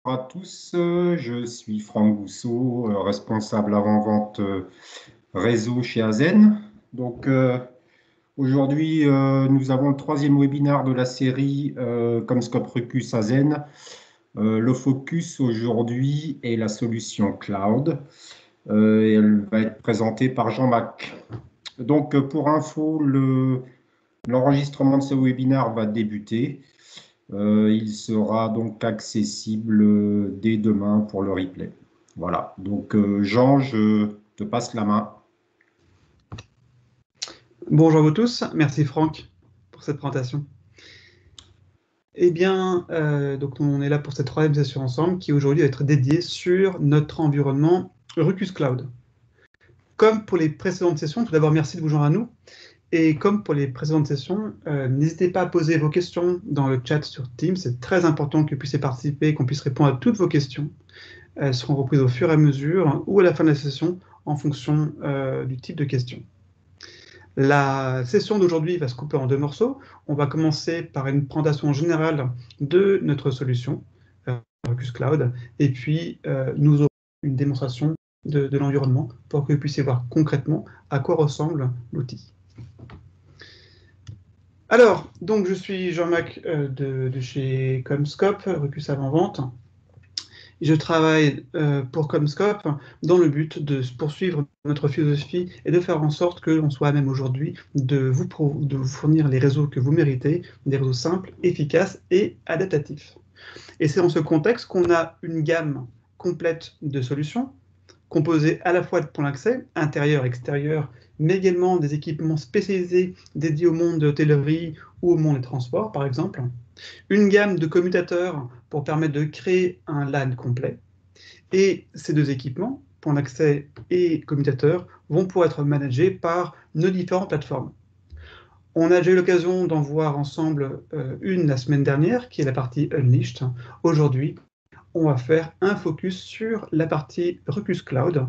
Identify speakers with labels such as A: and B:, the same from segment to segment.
A: Bonjour à tous, je suis Franck Gousseau, responsable avant-vente réseau chez Azen. Donc aujourd'hui, nous avons le troisième webinaire de la série Comscope Rucus Azen. Le focus aujourd'hui est la solution cloud et elle va être présentée par Jean-Marc. Donc pour info, l'enregistrement de ce webinaire va débuter. Il sera donc accessible dès demain pour le replay. Voilà. Donc, Jean, je te passe la main.
B: Bonjour à vous tous, merci Franck pour cette présentation. Eh bien, donc on est là pour cette troisième session ensemble qui aujourd'hui va être dédiée sur notre environnement Rucus Cloud. Comme pour les précédentes sessions, tout d'abord merci de vous joindre à nous. Et comme pour les précédentes sessions, n'hésitez pas à poser vos questions dans le chat sur Teams. C'est très important que vous puissiez participer, qu'on puisse répondre à toutes vos questions. Elles seront reprises au fur et à mesure ou à la fin de la session en fonction du type de question. La session d'aujourd'hui va se couper en deux morceaux. On va commencer par une présentation générale de notre solution, Rucus Cloud, et puis nous aurons une démonstration de l'environnement pour que vous puissiez voir concrètement à quoi ressemble l'outil. Alors, donc je suis Jean-Marc de chez Comscope, Rucus Avant-Vente. Je travaille pour Comscope dans le but de poursuivre notre philosophie et de faire en sorte que l'on soit à même aujourd'hui de vous fournir les réseaux que vous méritez, des réseaux simples, efficaces et adaptatifs. Et c'est dans ce contexte qu'on a une gamme complète de solutions, composée à la fois de points d'accès, intérieur, extérieur, mais également des équipements spécialisés dédiés au monde de l'hôtellerie ou au monde des transports, par exemple. Une gamme de commutateurs pour permettre de créer un LAN complet. Et ces deux équipements, points d'accès et commutateurs, vont pouvoir être managés par nos différentes plateformes. On a déjà eu l'occasion d'en voir ensemble une la semaine dernière, qui est la partie Unleashed. Aujourd'hui, on va faire un focus sur la partie Rucus Cloud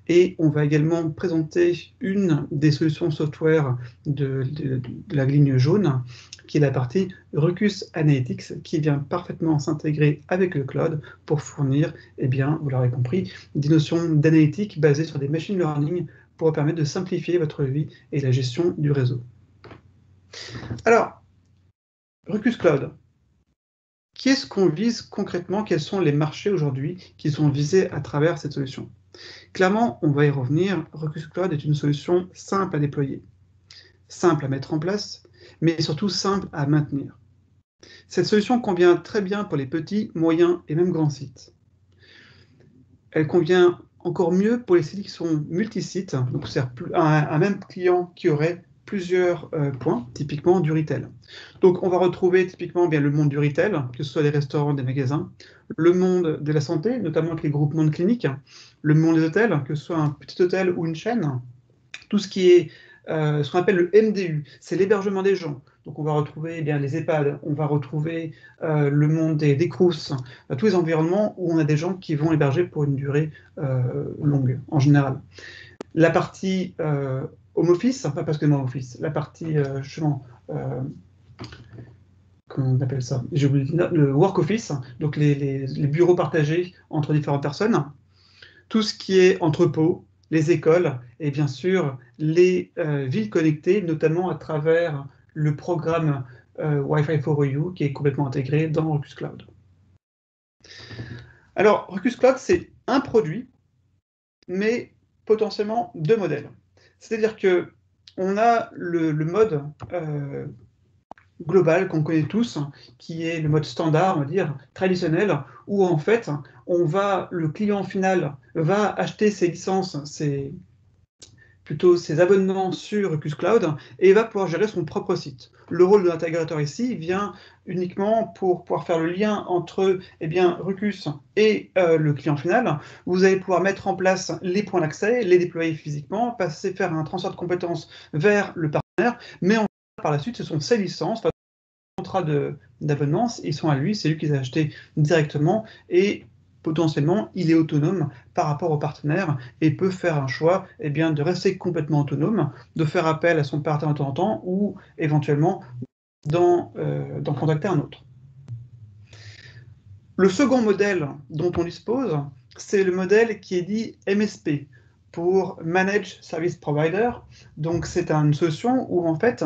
B: et on va également présenter une des solutions software de la ligne jaune, qui est la partie Rucus Analytics, qui vient parfaitement s'intégrer avec le cloud pour fournir, eh bien, vous l'aurez compris, des notions d'analytique basées sur des machine learning pour permettre de simplifier votre vie et la gestion du réseau. Alors, Rucus Cloud, qui est-ce qu'on vise concrètement? Quels sont les marchés aujourd'hui qui sont visés à travers cette solution? Clairement, on va y revenir, Rucus Cloud est une solution simple à déployer, simple à mettre en place, mais surtout simple à maintenir. Cette solution convient très bien pour les petits, moyens et même grands sites. Elle convient encore mieux pour les sites qui sont multisites, donc c'est un même client qui aurait plusieurs points, typiquement du retail. Donc on va retrouver typiquement bien le monde du retail, que ce soit des restaurants, des magasins, le monde de la santé, notamment avec les groupements de cliniques, le monde des hôtels, que ce soit un petit hôtel ou une chaîne, tout ce qui est ce qu'on appelle le MDU, c'est l'hébergement des gens. Donc on va retrouver bien les EHPAD, on va retrouver le monde des CROUS, tous les environnements où on a des gens qui vont héberger pour une durée longue, en général. La partie home office, pas parce que home office, la partie comment on appelle ça? J'ai oublié le work office, donc les bureaux partagés entre différentes personnes, tout ce qui est entrepôt, les écoles et bien sûr les villes connectées, notamment à travers le programme Wi-Fi for You qui est complètement intégré dans Rucus Cloud. Alors, Rucus Cloud, c'est un produit, mais potentiellement deux modèles. C'est-à-dire que on a le mode global qu'on connaît tous, qui est le mode standard, on va dire, traditionnel, où en fait, le client final va acheter ses licences, ses abonnements sur Rucus Cloud et va pouvoir gérer son propre site. Le rôle de l'intégrateur ici vient uniquement pour pouvoir faire le lien entre Rucus et le client final. Vous allez pouvoir mettre en place les points d'accès, les déployer physiquement, faire un transfert de compétences vers le partenaire, mais par la suite, ce sont ses licences, contrat d'abonnement, ils sont à lui, c'est lui qui les a achetés directement et potentiellement, il est autonome par rapport au partenaire et peut faire un choix de rester complètement autonome, de faire appel à son partenaire de temps en temps ou éventuellement d'en contacter un autre. Le second modèle dont on dispose, c'est le modèle qui est dit MSP, pour Managed Service Provider. Donc c'est une solution où en fait,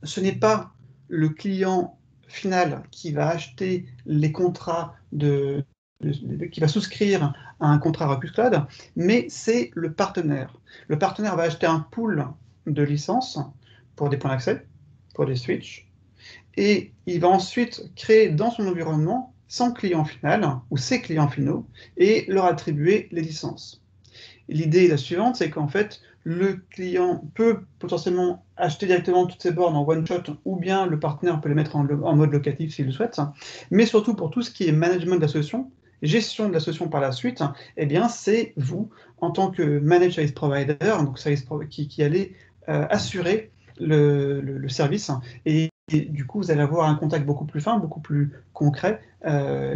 B: ce n'est pas le client final qui va acheter les contrats qui va souscrire à un contrat Ruckus Cloud, mais c'est le partenaire. Le partenaire va acheter un pool de licences pour des points d'accès, pour des switches, et il va ensuite créer dans son environnement son client final ou ses clients finaux et leur attribuer les licences. L'idée est la suivante, c'est qu'en fait, le client peut potentiellement acheter directement toutes ces bornes en one-shot, ou bien le partenaire peut les mettre en mode locatif s'il le souhaite, mais surtout pour tout ce qui est management de la solution, gestion de la solution par la suite, eh bien c'est vous, en tant que Managed Service Provider, donc qui allez assurer le service, et du coup, vous allez avoir un contact beaucoup plus fin, beaucoup plus concret,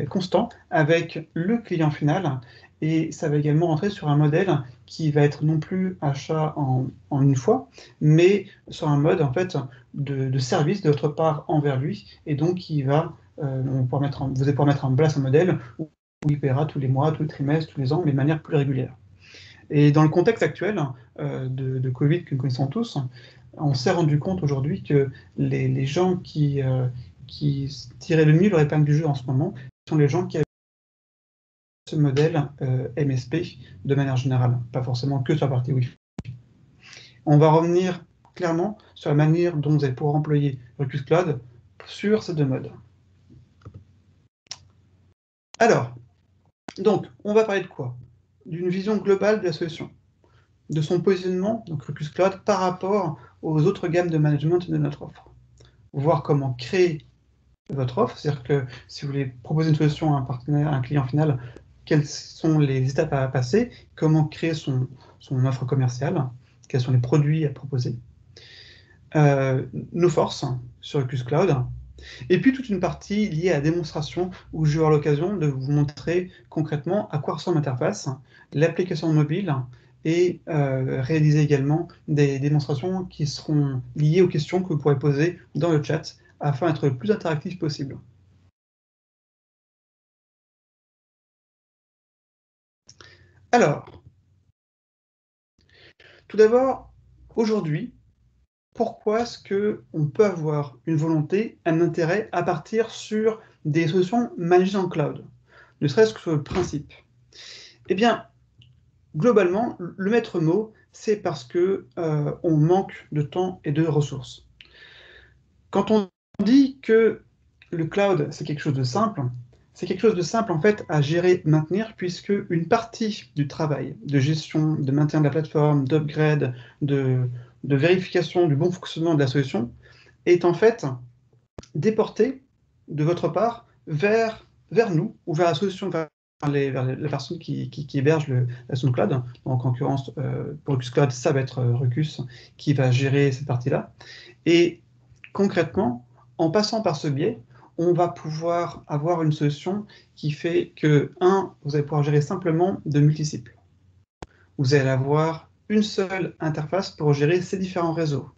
B: constant, avec le client final. Et ça va également rentrer sur un modèle qui va être non plus achat en une fois, mais sur un mode en fait de service de votre part envers lui. Et donc, vous allez pouvoir mettre en place un modèle où il paiera tous les mois, tous les trimestres, tous les ans, mais de manière plus régulière. Et dans le contexte actuel de Covid que nous connaissons tous, on s'est rendu compte aujourd'hui que les gens qui tiraient le mieux leur épingle du jeu en ce moment sont les gens qui avaient ce modèle MSP de manière générale, pas forcément que sur la partie Wi-Fi. On va revenir clairement sur la manière dont vous allez pouvoir employer Ruckus Cloud sur ces deux modes. Alors, donc, on va parler de quoi? D'une vision globale de la solution, de son positionnement, donc Ruckus Cloud, par rapport aux autres gammes de management de notre offre. Voir comment créer votre offre, c'est-à-dire que si vous voulez proposer une solution à un partenaire, à un client final, quelles sont les étapes à passer, comment créer son offre commerciale, quels sont les produits à proposer, nos forces sur Ruckus Cloud, et puis toute une partie liée à la démonstration où je vais avoir l'occasion de vous montrer concrètement à quoi ressemble l'interface, l'application mobile, et réaliser également des démonstrations qui seront liées aux questions que vous pourrez poser dans le chat afin d'être le plus interactif possible. Alors, tout d'abord, aujourd'hui, pourquoi est-ce qu'on peut avoir une volonté, un intérêt à partir sur des solutions managées en cloud, ne serait-ce que sur le principe? Eh bien, globalement, le maître mot, c'est parce que on manque de temps et de ressources. Quand on dit que le cloud, c'est quelque chose de simple, c'est quelque chose de simple en fait à gérer, maintenir, puisque une partie du travail de gestion, de maintien de la plateforme, d'upgrade, de vérification du bon fonctionnement de la solution est en fait déportée de votre part vers nous ou vers la solution, vers la personne qui héberge la solution cloud. Donc, en l'occurrence, pour Ruckus Cloud, ça va être Ruckus qui va gérer cette partie-là. Et concrètement, en passant par ce biais, on va pouvoir avoir une solution qui fait que, vous allez pouvoir gérer simplement de multisites. Vous allez avoir une seule interface pour gérer ces différents réseaux.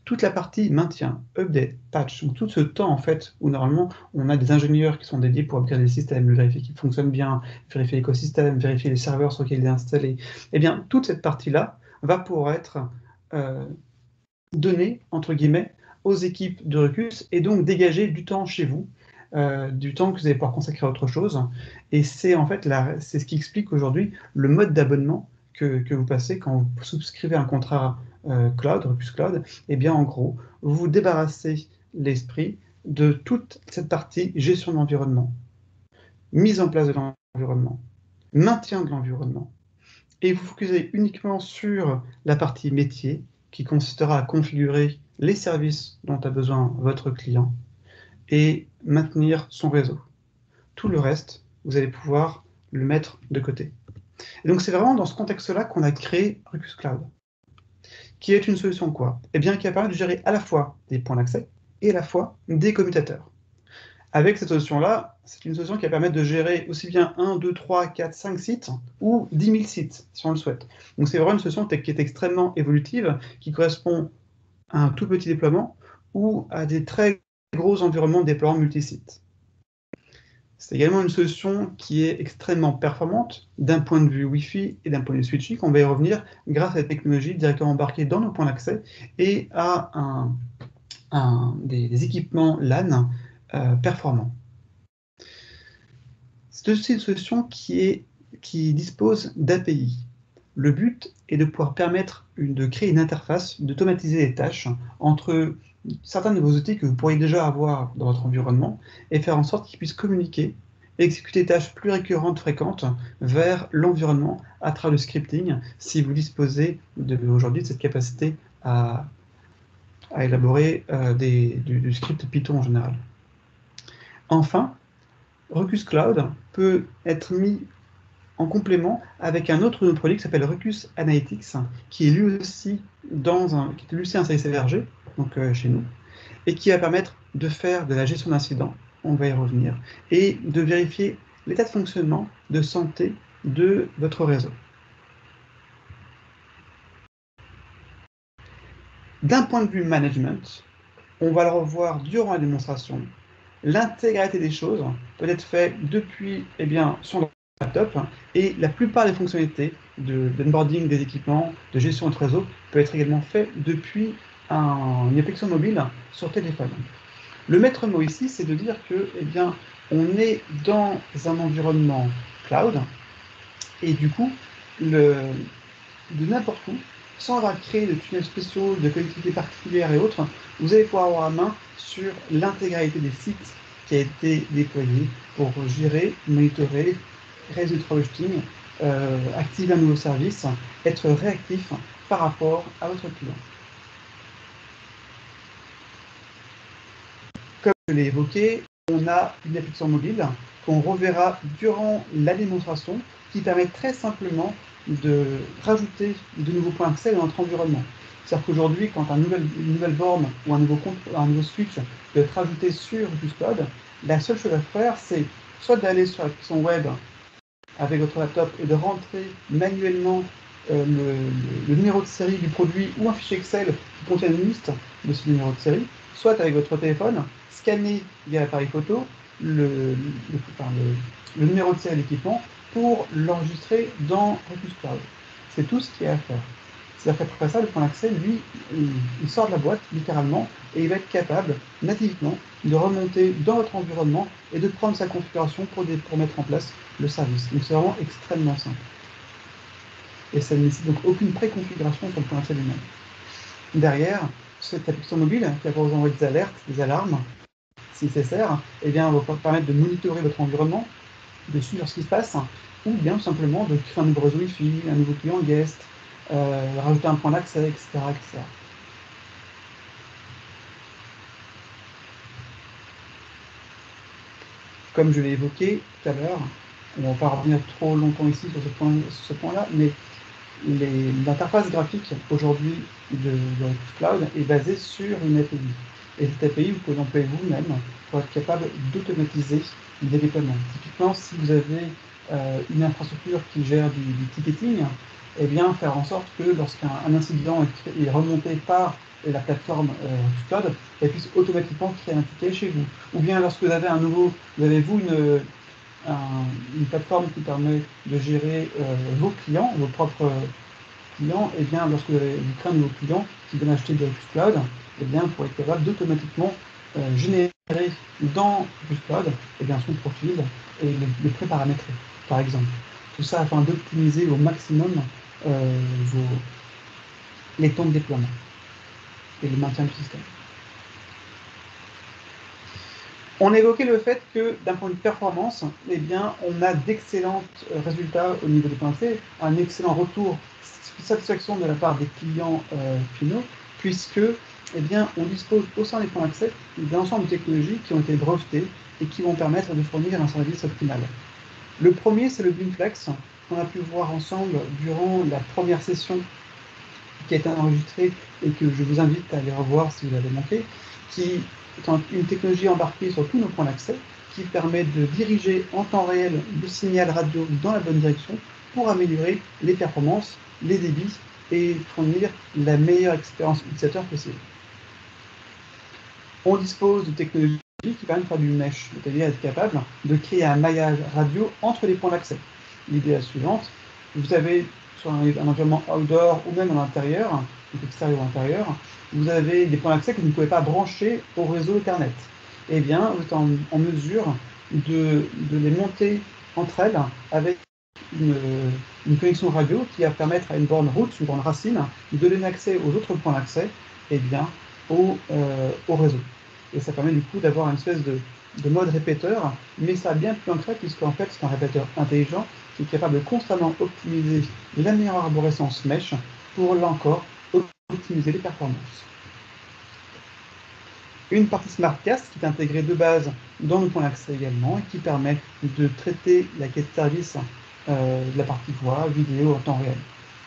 B: Toute la partie maintien, update, patch, donc tout ce temps en fait où normalement on a des ingénieurs qui sont dédiés pour upgrader les systèmes, vérifier qu'ils fonctionnent bien, vérifier l'écosystème, vérifier les serveurs sur lesquels il est installé, eh bien toute cette partie-là va pouvoir être donnée, entre guillemets, aux équipes de Ruckus et donc dégager du temps chez vous, du temps que vous allez pouvoir consacrer à autre chose. Et c'est en fait c'est ce qui explique aujourd'hui le mode d'abonnement que vous passez quand vous souscrivez un contrat cloud, Ruckus Cloud. Et bien en gros, vous vous débarrassez l'esprit de toute cette partie gestion de l'environnement, mise en place de l'environnement, maintien de l'environnement. Et vous focusez uniquement sur la partie métier qui consistera à configurer les services dont a besoin votre client et maintenir son réseau. Tout le reste, vous allez pouvoir le mettre de côté. Et donc c'est vraiment dans ce contexte-là qu'on a créé Ruckus Cloud, qui est une solution quoi? Eh bien, qui va permettre de gérer à la fois des points d'accès et à la fois des commutateurs. Avec cette solution-là, c'est une solution qui va permettre de gérer aussi bien 1, 2, 3, 4, 5 sites ou 10 000 sites, si on le souhaite. Donc c'est vraiment une solution qui est extrêmement évolutive, qui correspond à un tout petit déploiement ou à des très gros environnements de déploiement multisites. C'est également une solution qui est extrêmement performante d'un point de vue Wi-Fi et d'un point de vue switching. On va y revenir grâce à la technologie directement embarquée dans nos points d'accès et à des équipements LAN performants. C'est aussi une solution qui dispose d'API. Le but est de pouvoir permettre de créer une interface, d'automatiser les tâches entre certains de vos outils que vous pourriez déjà avoir dans votre environnement et faire en sorte qu'ils puissent communiquer et exécuter des tâches plus récurrentes, fréquentes vers l'environnement à travers le scripting si vous disposez aujourd'hui de cette capacité à élaborer du script Python en général. Enfin, Ruckus Cloud peut être mis en complément avec un autre produit qui s'appelle Ruckus Analytics, qui est lui aussi un service hébergé, donc chez nous, et qui va permettre de faire de la gestion d'incidents, on va y revenir, et de vérifier l'état de fonctionnement, de santé de votre réseau. D'un point de vue management, on va le revoir durant la démonstration, l'intégralité des choses peut être faite depuis son laptop et la plupart des fonctionnalités d'onboarding des équipements, de gestion de réseau peut être également fait depuis une application mobile sur téléphone. Le maître mot ici, c'est de dire que on est dans un environnement cloud et du coup, de n'importe où, sans avoir créé de tunnels spéciaux, de collectivités particulières et autres, vous allez pouvoir avoir la main sur l'intégralité des sites qui a été déployé pour gérer, monitorer, résoudre le troubleshooting, activer un nouveau service, être réactif par rapport à votre client. Comme je l'ai évoqué, on a une application mobile qu'on reverra durant la démonstration qui permet très simplement de rajouter de nouveaux points d'accès dans notre environnement. C'est-à-dire qu'aujourd'hui, quand une nouvelle borne ou un nouveau switch peut être rajouté sur du cloud, la seule chose à faire, c'est soit d'aller sur l'application web avec votre laptop et de rentrer manuellement le numéro de série du produit ou un fichier Excel qui contient une liste de ce numéro de série, soit avec votre téléphone, scanner via l'appareil photo le numéro de série de l'équipement pour l'enregistrer dans Ruckus Cloud. C'est tout ce qu'il y a à faire. C'est-à-dire qu'après ça, le point d'accès, lui, il sort de la boîte, littéralement, et il va être capable, nativement, de remonter dans votre environnement et de prendre sa configuration pour mettre en place le service. Donc c'est vraiment extrêmement simple. Et ça ne nécessite donc aucune préconfiguration sur le point d'accès lui-même. Derrière, cette application mobile qui va vous envoyer des alertes, des alarmes, si nécessaire, va vous permettre de monitorer votre environnement, de suivre ce qui se passe, ou bien simplement de créer un nouveau réseau Wi-Fi, un nouveau client guest, rajouter un point d'accès, etc., etc. Comme je l'ai évoqué tout à l'heure, on ne va pas revenir trop longtemps ici sur ce point-là, mais l'interface graphique aujourd'hui de Ruckus Cloud est basée sur une API. Et cette API, vous pouvez l'employer vous-même pour être capable d'automatiser des déploiements. Typiquement, si vous avez une infrastructure qui gère du ticketing, faire en sorte que lorsqu'un incident est remonté par la plateforme Ruckus Cloud, elle puisse automatiquement créer un ticket chez vous. Ou bien lorsque vous avez une plateforme qui permet de gérer vos clients, vos propres clients, lorsque vous créez un nouveau client qui vient acheter de Ruckus Cloud, vous pourrez être capable d'automatiquement générer dans Ruckus Cloud son profil et le préparamétrer, par exemple. Tout ça afin d'optimiser au maximum les temps de déploiement et le maintien du système. On a évoqué le fait que d'un point de vue performance, on a d'excellents résultats au niveau des points d'accès, un excellent retour satisfaction de la part des clients finaux, puisque on dispose au sein des points d'accès d'un ensemble de technologies qui ont été brevetées et qui vont permettre de fournir un service optimal. Le premier, c'est le BeamFlex, qu'on a pu voir ensemble durant la première session qui a été enregistrée et que je vous invite à aller revoir si vous l'avez manqué, qui est une technologie embarquée sur tous nos points d'accès qui permet de diriger en temps réel le signal radio dans la bonne direction pour améliorer les performances, les débits et fournir la meilleure expérience utilisateur possible. On dispose de technologies qui permet de faire du mesh, c'est-à-dire être capable de créer un maillage radio entre les points d'accès. L'idée est la suivante, vous avez sur un environnement outdoor ou même à l'intérieur, donc extérieur ou intérieur, vous avez des points d'accès que vous ne pouvez pas brancher au réseau Ethernet. Eh bien, vous êtes en mesure de les monter entre elles avec une connexion radio qui va permettre à une borne route, une borne racine, de donner accès aux autres points d'accès, et bien au réseau. Et ça permet du coup d'avoir une espèce de mode répéteur, mais ça a bien plus ancré puisqu'en fait c'est un répéteur intelligent qui est capable de constamment optimiser la meilleure arborescence mesh pour là encore optimiser les performances. Une partie SmartCast qui est intégrée de base dans le point d'accès également et qui permet de traiter la quête de service de la partie voix, vidéo en temps réel.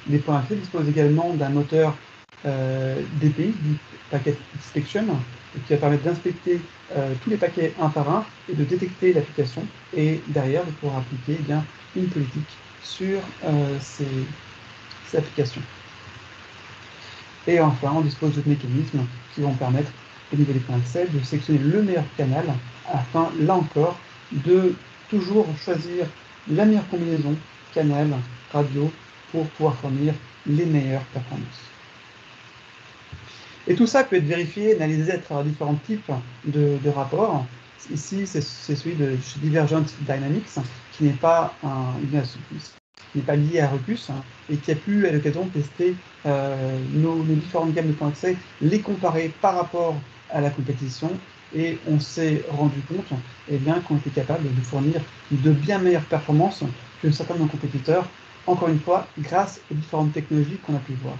B: Les points d'accès disposent également d'un moteur DPI, du Packet Inspection, qui va permettre d'inspecter tous les paquets un par un et de détecter l'application et derrière de pouvoir appliquer bien une politique sur ces applications. Et enfin, on dispose d'autres mécanismes qui vont permettre au niveau des points d'accès de sélectionner le meilleur canal afin, là encore, de toujours choisir la meilleure combinaison canal, radio pour pouvoir fournir les meilleures performances. Et tout ça peut être vérifié, analysé à travers différents types de rapports. Ici, c'est celui de chez Divergent Dynamics, qui n'est pas lié à Ruckus, et qui a pu, à l'occasion, tester nos différentes gammes de points d'accès, les comparer par rapport à la compétition, et on s'est rendu compte qu'on était capable de fournir de bien meilleures performances que certains de nos compétiteurs, encore une fois, grâce aux différentes technologies qu'on a pu voir.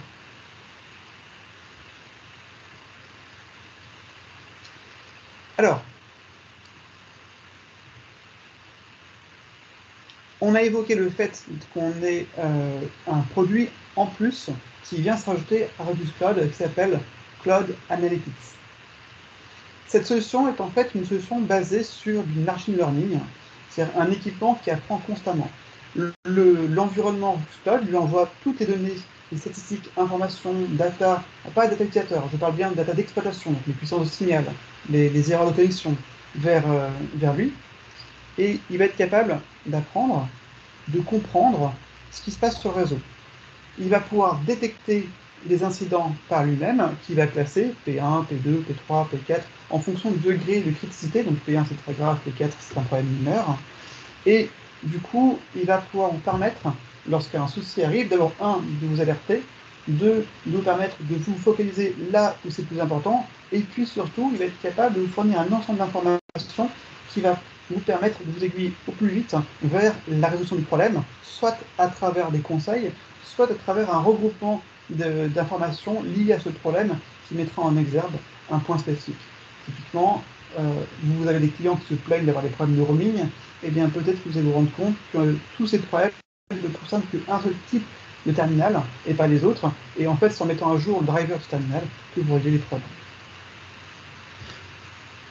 B: Alors, on a évoqué le fait qu'on ait un produit en plus qui vient s'ajouter à Redux Cloud qui s'appelle Cloud Analytics. Cette solution est en fait une solution basée sur du machine learning, c'est-à-dire un équipement qui apprend constamment. L'environnement Redux Cloud lui envoie toutes les données, les statistiques, informations, data, pas data utilisateur, je parle bien de data d'exploitation, donc les puissances de signal, les erreurs de connexion vers lui, et il va être capable d'apprendre, de comprendre ce qui se passe sur le réseau. Il va pouvoir détecter les incidents par lui-même, qui va classer P1, P2, P3, P4, en fonction du degré de criticité, donc P1 c'est très grave, P4 c'est un problème mineur, et du coup, il va pouvoir vous permettre, lorsqu'un souci arrive, d'abord, de vous alerter, de vous permettre de vous focaliser là où c'est plus important, et puis surtout, il va être capable de vous fournir un ensemble d'informations qui va vous permettre de vous aiguiller au plus vite vers la résolution du problème, soit à travers des conseils, soit à travers un regroupement d'informations liées à ce problème qui mettra en exergue un point spécifique. Typiquement, vous avez des clients qui se plaignent d'avoir des problèmes de roaming, et bien peut-être que vous allez vous rendre compte que tous ces problèmes ne concernent qu'un seul type de terminal et pas les autres, et en fait c'est en mettant à jour le driver de ce terminal que vous réglez les problèmes.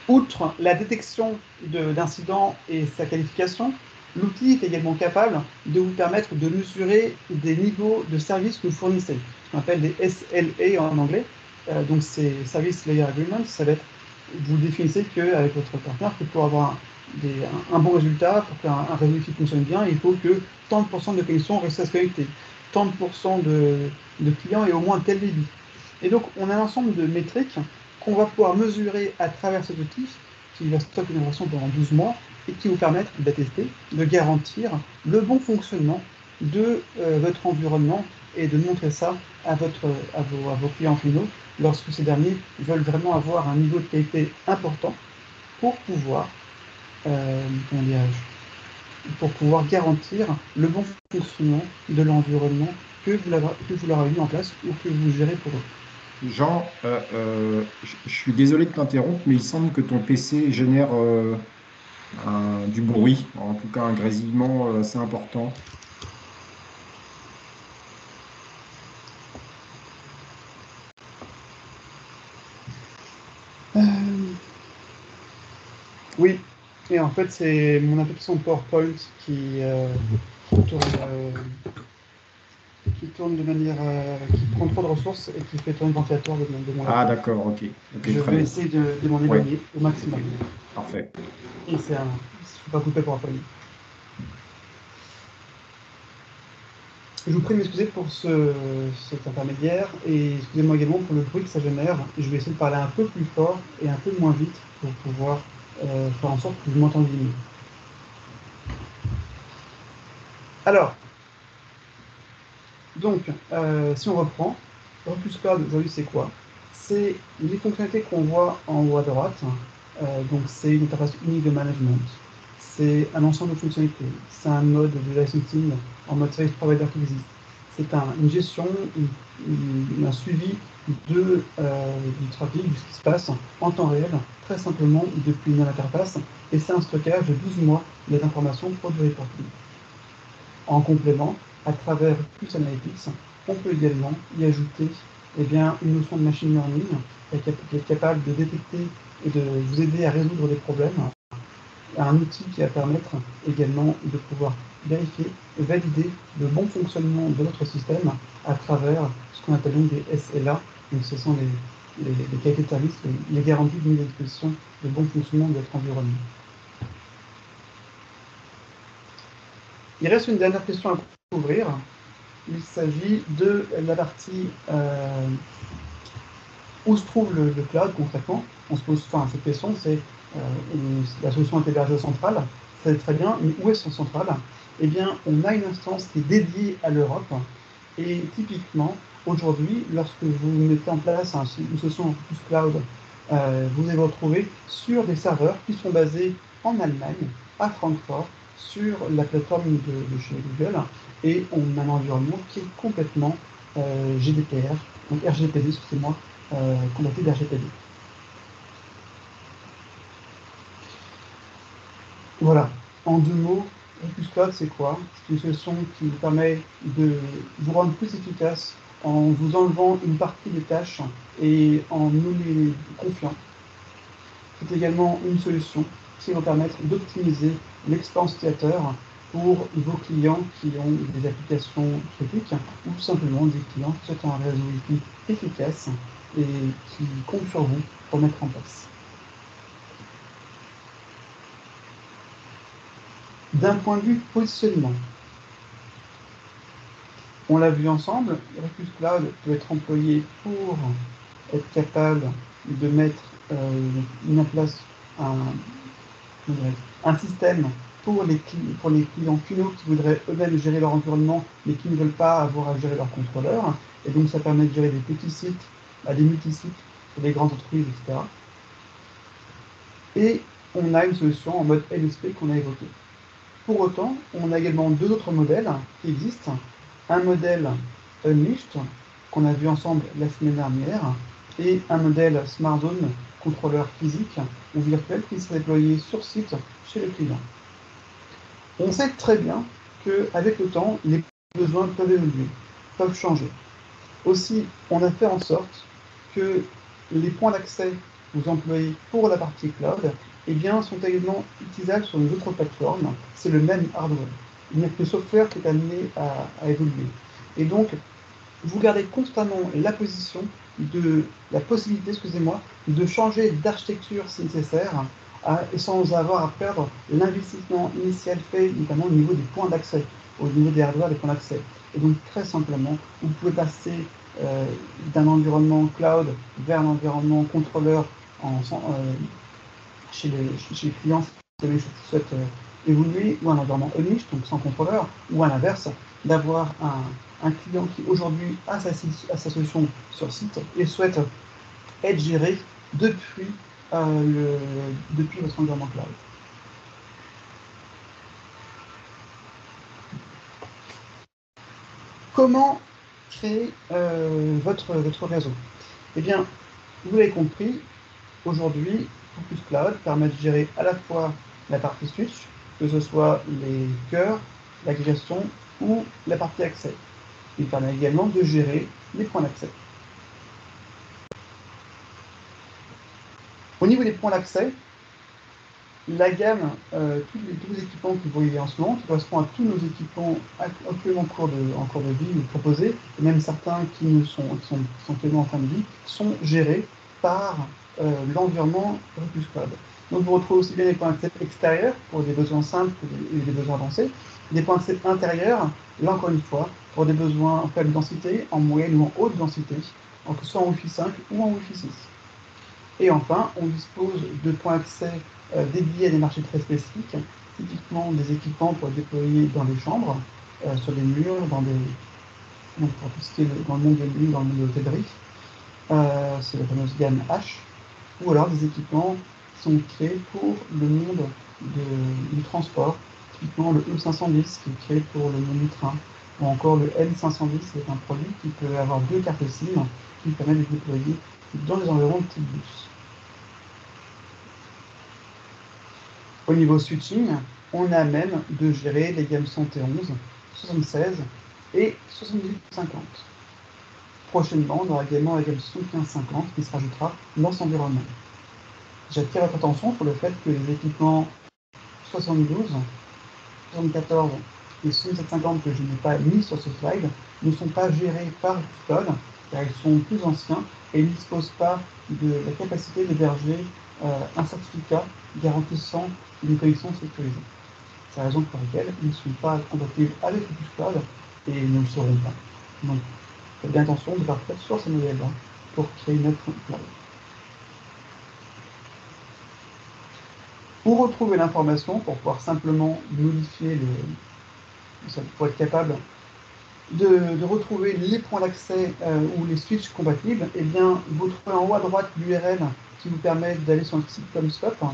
B: Outre la détection d'incidents et sa qualification, l'outil est également capable de vous permettre de mesurer des niveaux de services que vous fournissez, ce qu'on appelle des SLA en anglais. Donc c'est Service Layer Agreement, ça va être, vous définissez qu'avec votre partenaire, pour avoir un bon résultat, pour qu'un réseau Wi-Fi fonctionne bien, il faut que 30% de connexions restent à se connecter, 30% de clients aient au moins tel débit. Et donc on a un ensemble de métriques qu'on va pouvoir mesurer à travers cet outil qui va stocker une information pendant 12 mois et qui vous permettre d'attester, de garantir le bon fonctionnement de votre environnement et de montrer ça à vos clients finaux lorsque ces derniers veulent vraiment avoir un niveau de qualité important pour pouvoir, pour pouvoir garantir le bon fonctionnement de l'environnement que vous leur avez mis en place ou que vous gérez pour eux.
A: Jean, je suis désolé de t'interrompre, mais il semble que ton PC génère du bruit, en tout cas un grésillement assez important.
B: Oui, et en fait, c'est mon application PowerPoint qui tourne qui tourne de manière, qui prend trop de ressources et qui fait tourner le ventilateur de mon
A: Ah,
B: laptop.
A: d'accord, ok. Ok,
B: Je
A: très
B: vais
A: bien.
B: essayer de m'en
A: Ouais,
B: éloigner au maximum.
A: parfait.
B: Et c'est un, je ne suis pas coupé pour un poignet. Je vous prie de m'excuser pour cet intermédiaire et excusez-moi également pour le bruit que ça génère. Je vais essayer de parler un peu plus fort et un peu moins vite pour pouvoir faire en sorte que vous m'entendiez mieux. Alors, donc, si on reprend, Opus Cloud aujourd'hui c'est quoi? C'est les fonctionnalités qu'on voit en haut à droite. Donc c'est une interface unique de management. C'est un ensemble de fonctionnalités. C'est un mode de licensing en mode service provider qui existe. C'est une gestion, un suivi du trafic, de ce qui se passe en temps réel, très simplement depuis une interface. Et c'est un stockage de 12 mois des informations pour du reporting. En complément, à travers Plus Analytics, on peut également y ajouter une notion de machine learning qui est capable de détecter et de vous aider à résoudre des problèmes, un outil qui va permettre également de pouvoir vérifier et valider le bon fonctionnement de votre système à travers ce qu'on appelle donc des SLA. Donc ce sont les qualités de service, les garanties de mise à disposition de bon fonctionnement de votre environnement. Il reste une dernière question à couvrir. Il s'agit de la partie où se trouve le cloud concrètement. On se pose cette question, c'est la solution est hébergée au central, c'est très bien, mais où est son central? Eh bien, on a une instance qui est dédiée à l'Europe, et typiquement, aujourd'hui, lorsque vous mettez en place une solution plus cloud, vous allez vous retrouver sur des serveurs qui sont basés en Allemagne, à Francfort, sur la plateforme de chez Google, et on a un environnement qui est complètement GDPR, donc RGPD, excusez-moi, complété d'RGPD. Voilà, en 2 mots, Opus Cloud, c'est quoi? C'est une solution qui vous permet de vous rendre plus efficace en vous enlevant une partie des tâches et en nous les confiant. C'est également une solution qui va permettre d'optimiser l'expérience utilisateur pour vos clients qui ont des applications critiques ou simplement des clients qui souhaitent un réseau Wi-Fi efficace et qui comptent sur vous pour mettre en place. D'un point de vue positionnement, on l'a vu ensemble, Opus Cloud peut être employé pour être capable de mettre en place un système pour les clients finaux qui voudraient eux-mêmes gérer leur environnement mais qui ne veulent pas avoir à gérer leur contrôleur. Et donc ça permet de gérer des petits sites, des multisites pour des grandes entreprises, etc. Et on a une solution en mode MSP qu'on a évoqué. Pour autant, on a également 2 autres modèles qui existent. Un modèle Unleashed, qu'on a vu ensemble la semaine dernière, et un modèle Smart Zone, contrôleur physique ou virtuel, qui serait déployé sur site chez les clients. On sait très bien qu'avec le temps, les besoins peuvent évoluer, peuvent changer. Aussi, on a fait en sorte que les points d'accès que vous employez pour la partie cloud sont également utilisables sur les autres plateformes. C'est le même hardware. Il n'y a que le software qui est amené à évoluer. Et donc, vous gardez constamment la possibilité, de changer d'architecture si nécessaire, et sans avoir à perdre l'investissement initial fait, notamment au niveau des points d'accès, au niveau des hardware des points d'accès. Et donc, très simplement, vous pouvez passer d'un environnement cloud vers un environnement contrôleur chez les clients qui souhaitent évoluer, ou un environnement unleashed, donc sans contrôleur, ou à l'inverse, d'avoir un client qui aujourd'hui a sa solution sur site et souhaite être géré depuis votre environnement cloud. Comment créer votre réseau? Eh bien, vous l'avez compris, aujourd'hui, Opus Cloud permet de gérer à la fois la partie switch, que ce soit les cœurs, l'agrégation ou la partie accès. Il permet également de gérer les points d'accès. Au niveau des points d'accès, La gamme, tous les équipements que vous voyez en ce moment, qui correspondent à tous nos équipements actuellement en cours de vie ou proposés, et même certains qui sont actuellement en fin de vie, sont gérés par l'environnement Ruckus Cloud. Donc vous retrouvez aussi bien des points d'accès extérieurs pour des besoins simples et des besoins avancés, des points d'accès intérieurs, là encore une fois, pour des besoins en faible densité, en moyenne ou en haute densité, que ce soit en Wi-Fi 5 ou en Wi-Fi 6. Et enfin, on dispose de points d'accès dédiés à des marchés très spécifiques, typiquement des équipements pour déployer dans les chambres, sur des murs, donc pour tout ce qui est dans le monde des murs, dans le monde de l'hôtellerie. C'est la fameuse gamme H, ou alors des équipements qui sont créés pour le monde du transport, typiquement le E510 qui est créé pour le monde du train, ou encore le N510 qui est un produit qui peut avoir 2 cartes SIM qui permet de déployer dans les environs de type bus. Au niveau switching, on a même de gérer les gammes 71, 76 et 7850. Prochainement, on aura également la gamme 7550 qui se rajoutera dans cet environnement. J'attire votre attention sur le fait que les équipements 72, 74 et 7750 que je n'ai pas mis sur ce slide ne sont pas gérés par Cloud car ils sont plus anciens et ne disposent pas de la capacité d'héberger un certificat garantissant une connexion sécurisée. C'est la raison pour laquelle ils ne sont pas compatibles avec Cloud et ne le seront pas. Donc, faites bien attention de partir sur ces modèles-là pour créer notre cloud. Pour retrouver l'information, pour pouvoir simplement modifier pour être capable de retrouver les points d'accès ou les switches compatibles, eh bien, vous trouvez en haut à droite l'URL qui vous permet d'aller sur le site CommScope.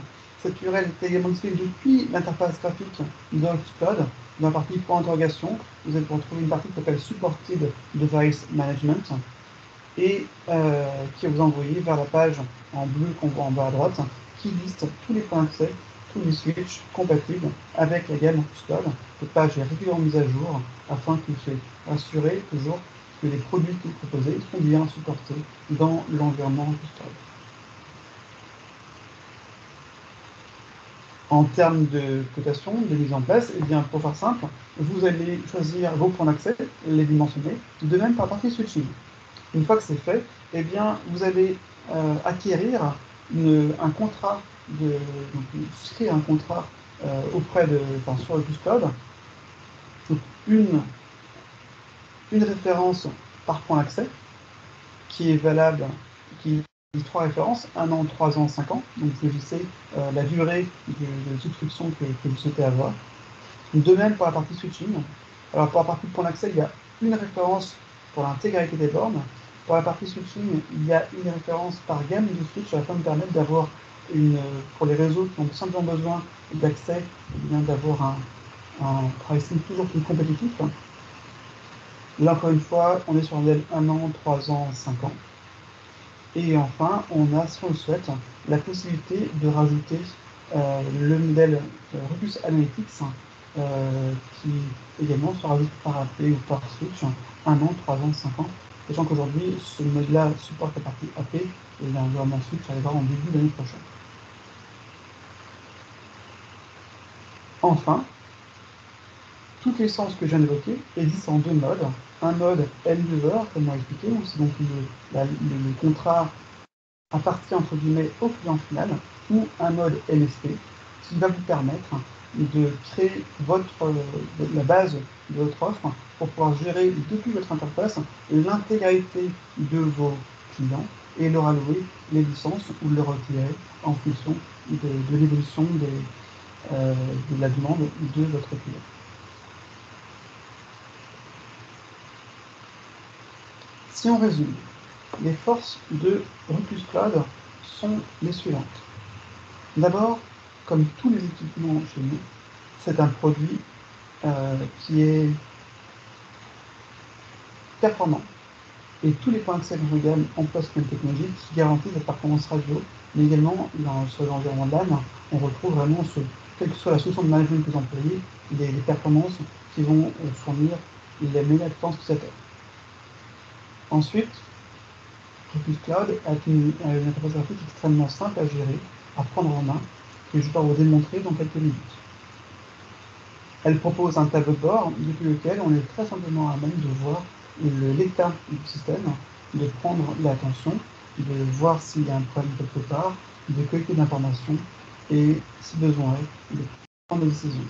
B: Cette URL est également disponible depuis l'interface graphique de Cloud. Dans la partie point d'interrogation, vous allez retrouver une partie qui s'appelle Supported Device Management et qui va vous envoyer vers la page en bleu qu'on voit en bas à droite qui liste tous les points d'accès, tous les switches compatibles avec la gamme Cloud. Cette page est régulièrement mise à jour afin que vous soyez assuré toujours que les produits que vous proposez sont bien supportés dans l'environnement Cloud. En termes de cotation, de mise en place, eh bien, pour faire simple, vous allez choisir vos points d'accès, les dimensionner, de même par partie switching. Une fois que c'est fait, eh bien, vous allez acquérir un contrat, souscrire un contrat sur le Cloud, donc une référence par point d'accès qui est valable, qui est 3 références, 1 an, 3 ans, 5 ans. Donc vous choisissez la durée de souscription que vous souhaitez avoir. De même pour la partie switching. Alors pour la partie point d'accès, il y a une référence pour l'intégralité des bornes. Pour la partie switching, il y a une référence par gamme de switch afin de permettre d'avoir pour les réseaux qui ont simplement besoin d'accès, d'avoir un pricing toujours plus compétitif. Là encore une fois, on est sur un modèle 1 an, 3 ans, 5 ans. Et enfin, on a, si on le souhaite, la possibilité de rajouter le modèle Ruckus Analytics qui également se rajoute par AP ou par switch 1 an, 3 ans, 5 ans. Sachant qu'aujourd'hui, ce mode-là supporte la partie AP et l'environnement switch arrivera en début de l'année prochaine. Enfin, toutes les licences que je viens d'évoquer existent en 2 modes. Un mode end-user, comme on l'a expliqué, où c'est donc le contrat appartient entre guillemets au client final, ou un mode MSP qui va vous permettre de créer la base de votre offre pour pouvoir gérer depuis votre interface l'intégralité de vos clients et leur allouer les licences ou leur retirer en fonction de l'évolution de la demande de votre client. Si on résume, les forces de Ruckus Cloud sont les suivantes. D'abord, comme tous les équipements chez nous, c'est un produit qui est performant. Et tous les points d'accès de gamme emploient une technologie qui garantit la performance radio, mais également sur l'environnement de l'âme, on retrouve vraiment, quelle que soit la solution de management que vous employez, des performances qui vont fournir les meilleures performances que cette offre. Ensuite, Ruckus Cloud a une interface graphique extrêmement simple à gérer, à prendre en main, que je vais vous démontrer dans quelques minutes. Elle propose un tableau de bord depuis lequel on est très simplement à même de voir l'état du système, de prendre l'attention, de voir s'il y a un problème quelque part, de collecter d'informations et, si besoin est, de prendre des décisions.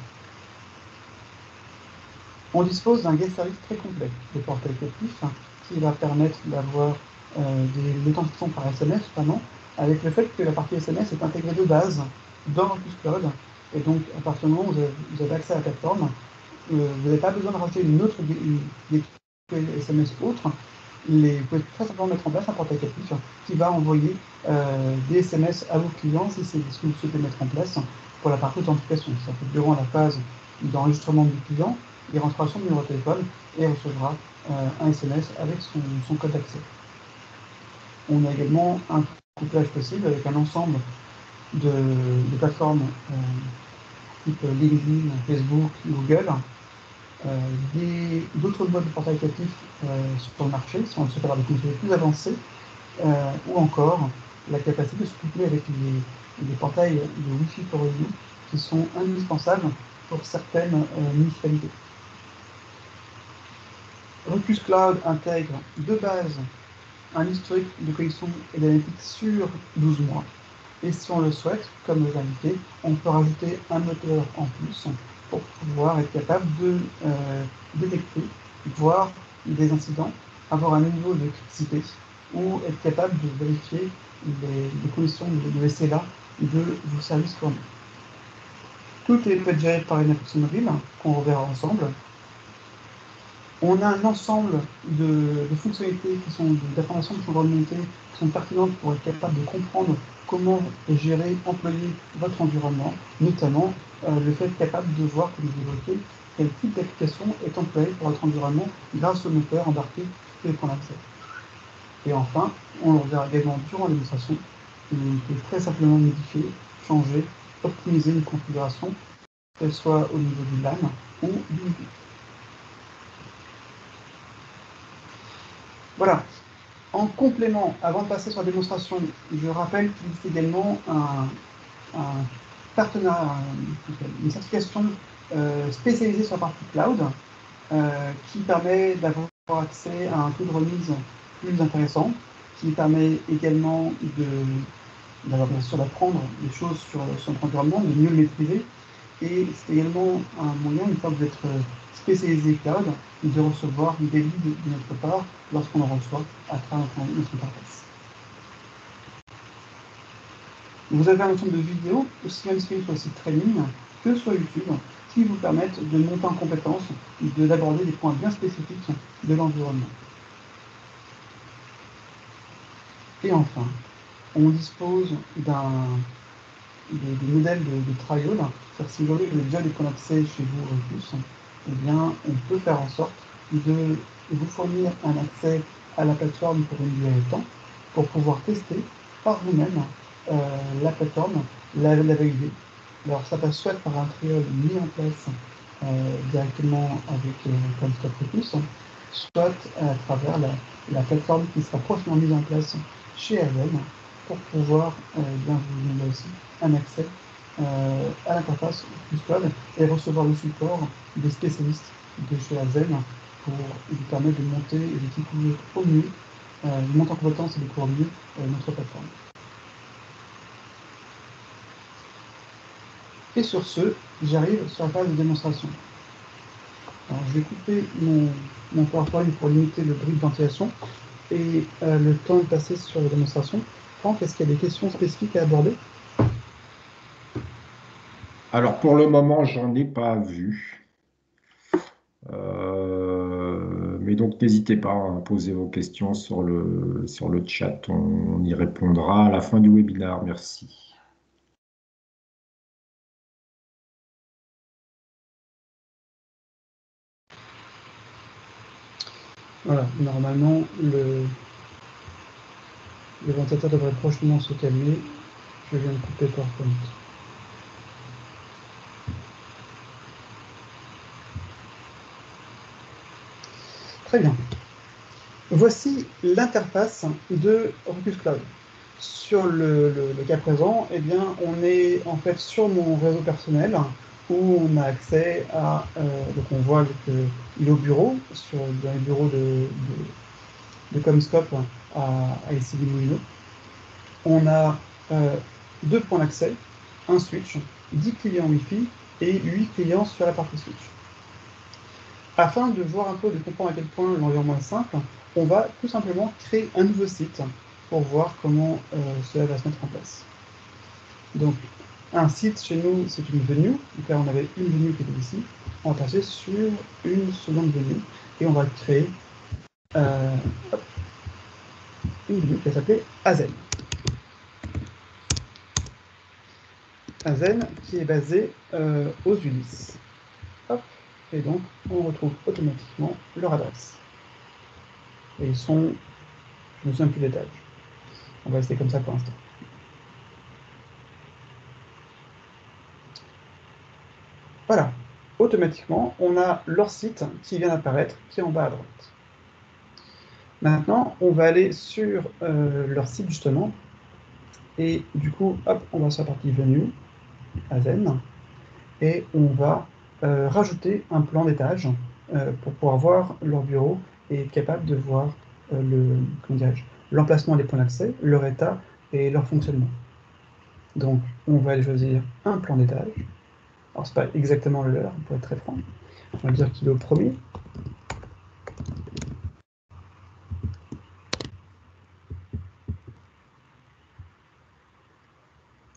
B: On dispose d'un guest service très complet de portail captif qui va permettre d'avoir l'authentification par SMS notamment, avec le fait que la partie SMS est intégrée de base dans Rufus Cloud. Et donc, à partir du moment où vous avez accès à la plateforme, vous n'avez pas besoin de rajouter une autre SMS autre. Vous pouvez très simplement mettre en place un portail captif qui va envoyer des SMS à vos clients si c'est ce que vous souhaitez mettre en place pour la partie authentification. C'est-à-dire que durant la phase d'enregistrement du client, il rentrera son numéro de téléphone et recevra un SMS avec son code d'accès. On a également un couplage possible avec un ensemble de plateformes type LinkedIn, Facebook, Google, d'autres modes de portail captif sur le marché, si on souhaite avoir des fonctionnalités plus avancées, ou encore la capacité de se coupler avec les portails de Wi-Fi for You qui sont indispensables pour certaines municipalités. Rufus Cloud intègre de base un historique de connexion et d'analytique sur 12 mois. Et si on le souhaite, comme je l'ai indiqué, on peut rajouter un moteur en plus pour pouvoir être capable de détecter, voir des incidents, avoir un niveau de criticité ou être capable de vérifier les conditions de SLA de vos services fournis. Tout peut être géré par une application mobile qu'on reverra ensemble. On a un ensemble de fonctionnalités d'informations qui sont remontées, qui sont pertinentes pour être capable de comprendre comment gérer, employer votre environnement, notamment le fait d'être capable de voir, comme je l'ai évoqué, quel type d'application est employé pour votre environnement grâce au moteur embarqué que les points d'accès. Et enfin, on le reverra également durant la démonstration, on peut très simplement modifier, changer, optimiser une configuration, qu'elle soit au niveau du LAN ou du Wi-Fi. Voilà. En complément, avant de passer sur la démonstration, je rappelle qu'il existe également un partenariat, une certification spécialisée sur la partie cloud qui permet d'avoir accès à un taux de remise plus intéressant, qui permet également d'apprendre des choses sur notre environnement, de mieux le maîtriser. Et c'est également un moyen, une fois que vous êtes spécialisé cloud, de recevoir des leads de notre part lorsqu'on en reçoit à travers notre interface. Vous avez un ensemble de vidéos, aussi bien disponibles sur le site Training que sur YouTube, qui vous permettent de monter en compétence, d'aborder des points bien spécifiques de l'environnement. Et enfin, on dispose des modèles de trial, c'est-à-dire si vous avez déjà des points d'accès chez vous Rufus, eh bien, on peut faire en sorte de vous fournir un accès à la plateforme pour une durée de temps, pour pouvoir tester par vous-même la plateforme, la valider. Alors ça passe soit par un trial mis en place directement avec CommScope Rufus, soit à travers la plateforme qui sera prochainement mise en place chez Aven pour pouvoir bien vous donner aussi un accès à l'interface du Cloud et recevoir le support des spécialistes de chez Azen pour vous permettre de monter et de découvrir au mieux, de monter en compétence et de découvrir mieux notre plateforme. Et sur ce, j'arrive sur la phase de démonstration. Alors, je vais couper mon PowerPoint pour limiter le bruit de ventilation et le temps est passé sur la démonstration. Franck, est-ce qu'il y a des questions spécifiques à aborder?
A: Alors pour le moment, j'en ai pas vu. Mais donc n'hésitez pas à poser vos questions sur le chat. On y répondra à la fin du webinaire. Merci.
B: Voilà, normalement, le ventilateur devrait prochainement se calmer. Je viens de couper PowerPoint. Très bien. Voici l'interface de Rufus Cloud. Sur le cas présent, eh bien, on est en fait sur mon réseau personnel où on a accès à, donc on voit qu'il est au bureau, dans les bureaux de Comscope à Issy-les-Moulineaux. On a 2 points d'accès, un switch, 10 clients Wi-Fi et 8 clients sur la partie switch. Afin de voir un peu, de comprendre à quel point l'environnement est simple, on va tout simplement créer un nouveau site pour voir comment cela va se mettre en place. Donc, un site chez nous, c'est une venue. Donc là, on avait une venue qui était ici. On va passer sur une seconde venue et on va créer une venue qui va s'appeler Azen. Azen qui est basée aux Ulysses. Hop. Et donc, on retrouve automatiquement leur adresse. Et ils sont, je ne me souviens plus d'étage. On va rester comme ça pour l'instant. Voilà, automatiquement, on a leur site qui vient d'apparaître, qui est en bas à droite. Maintenant, on va aller sur leur site justement, et du coup, hop, on va sur la partie venue, Azen, et on va rajouter un plan d'étage pour pouvoir voir leur bureau et être capable de voir l'emplacement des points d'accès, leur état et leur fonctionnement. Donc, on va aller choisir un plan d'étage. Alors, c'est pas exactement le leur, pour être très franc. On va dire qu'il est au premier.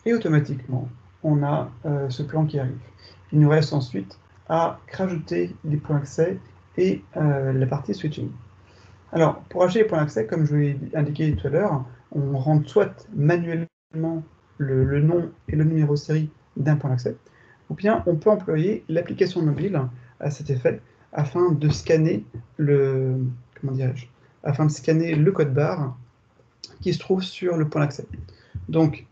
B: Et automatiquement, on a ce plan qui arrive. Il nous reste ensuite à rajouter les points d'accès et la partie switching. Alors, pour ajouter les points d'accès, comme je l'ai indiqué tout à l'heure, on rentre soit manuellement le nom et le numéro de série d'un point d'accès, ou bien on peut employer l'application mobile à cet effet afin de scanner afin de scanner le code barre qui se trouve sur le point d'accès. Donc,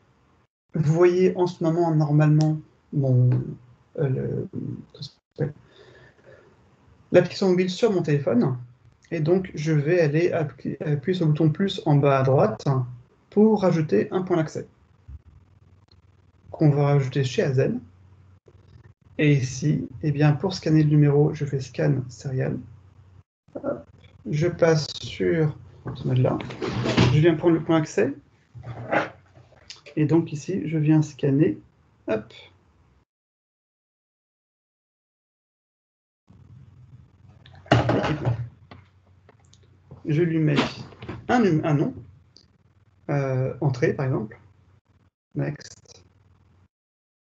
B: vous voyez en ce moment normalement l'application mobile sur mon téléphone. Et donc, je vais aller appuyer sur le bouton plus en bas à droite pour rajouter un point d'accès qu'on va rajouter chez Azen. Et ici, eh bien, pour scanner le numéro, je fais scan serial. Je passe sur ce mode-là. Je viens prendre le point d'accès. Et donc ici, je viens scanner. Hop. Je lui mets un nom. Entrée, par exemple. Next.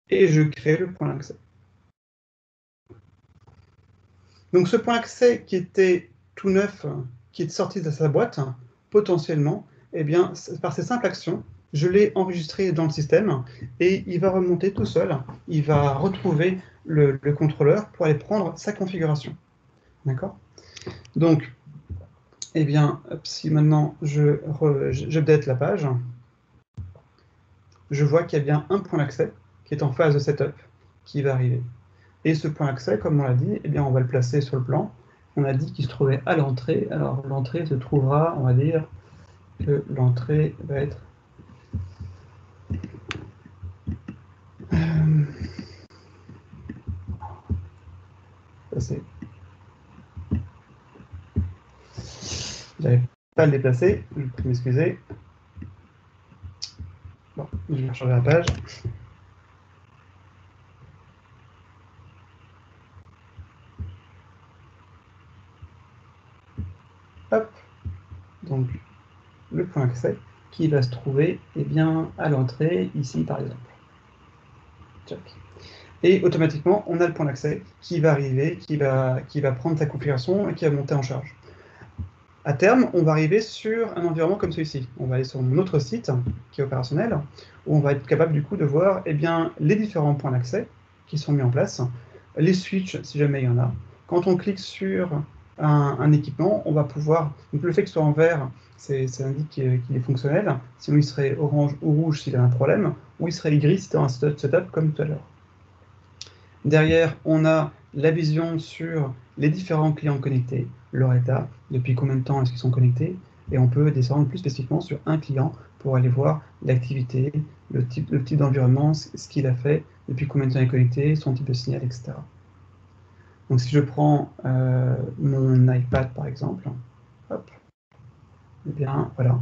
B: Et je crée le point d'accès. Donc ce point d'accès qui était tout neuf, qui est sorti de sa boîte, potentiellement, eh bien, par ces simples actions, je l'ai enregistré dans le système et il va remonter tout seul. Il va retrouver le contrôleur pour aller prendre sa configuration. D'accord? Donc, eh bien, si maintenant j'update la page, je vois qu'il y a bien un point d'accès qui est en phase de setup qui va arriver. Et ce point d'accès, comme on l'a dit, eh bien, on va le placer sur le plan. On a dit qu'il se trouvait à l'entrée. Alors, l'entrée se trouvera, on va dire que l'entrée va être... J'arrive pas à le déplacer, je peux m'excuser. Bon, je vais changer la page. Hop. Donc, le point d'accès qui va se trouver eh bien, à l'entrée, ici par exemple. Check. Et automatiquement, on a le point d'accès qui va arriver, qui va prendre sa configuration et qui va monter en charge. À terme, on va arriver sur un environnement comme celui-ci. On va aller sur mon autre site qui est opérationnel, où on va être capable du coup de voir eh bien, les différents points d'accès qui sont mis en place, les switches si jamais il y en a. Quand on clique sur un équipement, on va pouvoir... Donc le fait que ce soit en vert, ça indique qu'il est fonctionnel, sinon il serait orange ou rouge s'il a un problème, ou il serait gris si tu as un setup comme tout à l'heure. Derrière, on a la vision sur les différents clients connectés, leur état, depuis combien de temps est-ce qu'ils sont connectés, et on peut descendre plus spécifiquement sur un client pour aller voir l'activité, le type d'environnement, ce qu'il a fait, depuis combien de temps il est connecté, son type de signal, etc. Donc si je prends mon iPad par exemple, hop, eh bien voilà,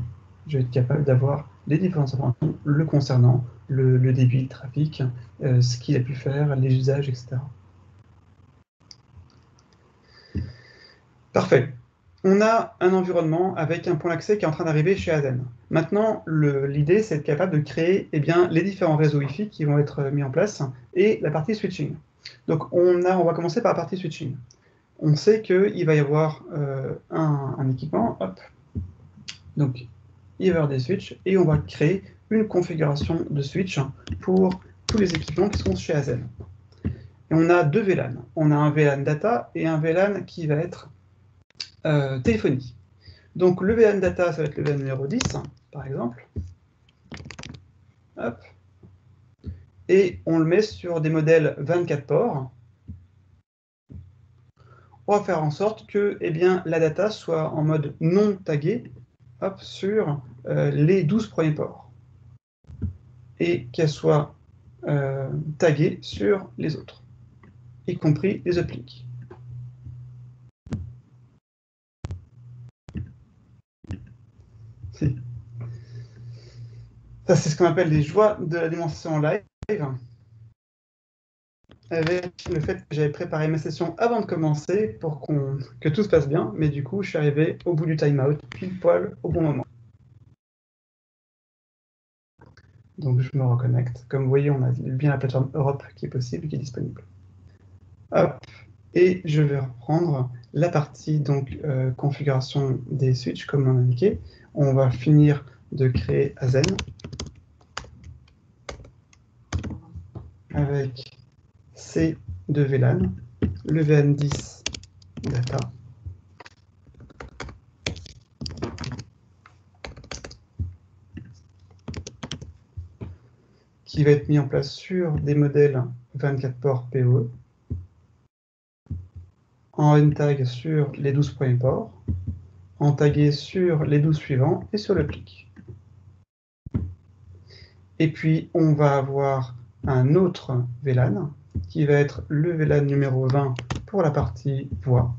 B: je vais être capable d'avoir les différentes informations le concernant, le débit, le trafic, ce qu'il a pu faire, les usages, etc. Parfait. On a un environnement avec un point d'accès qui est en train d'arriver chez Azen. Maintenant, l'idée, c'est d'être capable de créer les différents réseaux Wi-Fi qui vont être mis en place et la partie switching. Donc, on va commencer par la partie switching. On sait qu'il va y avoir un équipement, hop. Donc, il va y avoir des switches et on va créer une configuration de switch pour tous les équipements qui sont chez Azen. Et on a deux VLAN. On a un VLAN data et un VLAN qui va être téléphonie. Donc le VLAN data, ça va être le VLAN numéro 10, par exemple. Hop. Et on le met sur des modèles 24 ports. On va faire en sorte que la data soit en mode non tagué sur les 12 premiers ports. Et qu'elle soit taguée sur les autres, y compris les uplinks. Ça, c'est ce qu'on appelle les joies de la démonstration live, avec le fait que j'avais préparé ma session avant de commencer pour que tout se passe bien, mais du coup, je suis arrivé au bout du timeout, pile poil au bon moment. Donc, je me reconnecte. Comme vous voyez, on a bien la plateforme Europe qui est possible, qui est disponible. Hop. Et je vais reprendre la partie configuration des switches, comme on a indiqué. On va finir de créer Azen avec ces deux VLAN, le VLAN 10 data qui va être mis en place sur des modèles 24 ports PoE, en untag sur les 12 premiers ports, en tagué sur les 12 suivants et sur le clic. Et puis, on va avoir un autre VLAN qui va être le VLAN numéro 20 pour la partie voix,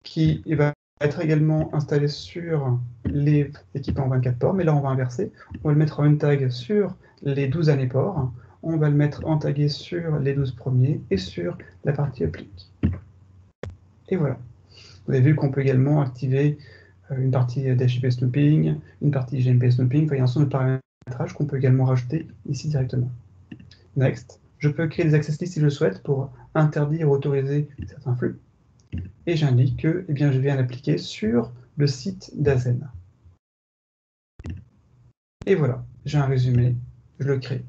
B: qui va être également installé sur les équipements 24 ports, mais là on va inverser. On va le mettre en untag sur les 12 années ports, on va le mettre en tagué sur les 12 premiers et sur la partie uplink. Et voilà. Vous avez vu qu'on peut également activer une partie d'HTTP snooping, une partie GMP snooping, enfin, il y a un ensemble de paramétrages qu'on peut également rajouter ici directement. Next, je peux créer des access lists si je le souhaite pour interdire ou autoriser certains flux. Et j'indique que je viens l'appliquer sur le site d'Azen. Et voilà, j'ai un résumé, je le crée.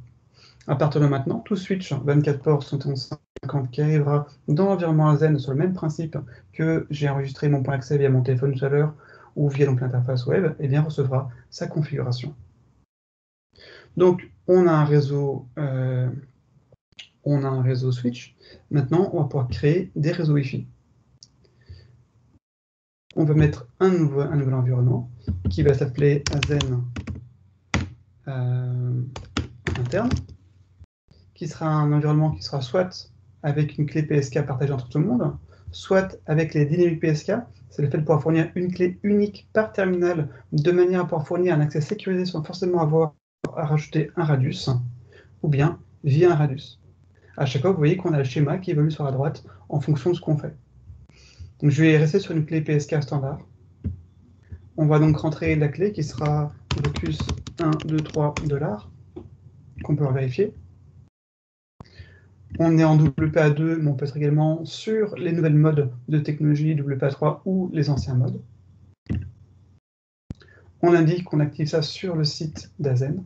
B: À partir de maintenant, tout switch 24 ports 7150 qui arrivera dans l'environnement Azen sur le même principe que j'ai enregistré mon point d'accès via mon téléphone tout à l'heure ou via l'interface web, recevra sa configuration. Donc, on a un réseau switch. Maintenant, on va pouvoir créer des réseaux Wi-Fi. On va mettre un nouvel environnement qui va s'appeler Azen interne, qui sera un environnement qui sera soit avec une clé PSK partagée entre tout le monde, soit avec les dynamiques PSK. C'est le fait de pouvoir fournir une clé unique par terminal de manière à pouvoir fournir un accès sécurisé sans forcément avoir à rajouter un radius, ou bien via un radius. À chaque fois, vous voyez qu'on a le schéma qui évolue sur la droite en fonction de ce qu'on fait. Donc, je vais rester sur une clé PSK standard. On va donc rentrer la clé qui sera Vocus 123 $, qu'on peut vérifier. On est en WPA2, mais on peut être également sur les nouvelles modes de technologie WPA3 ou les anciens modes. On indique qu'on active ça sur le site d'Azen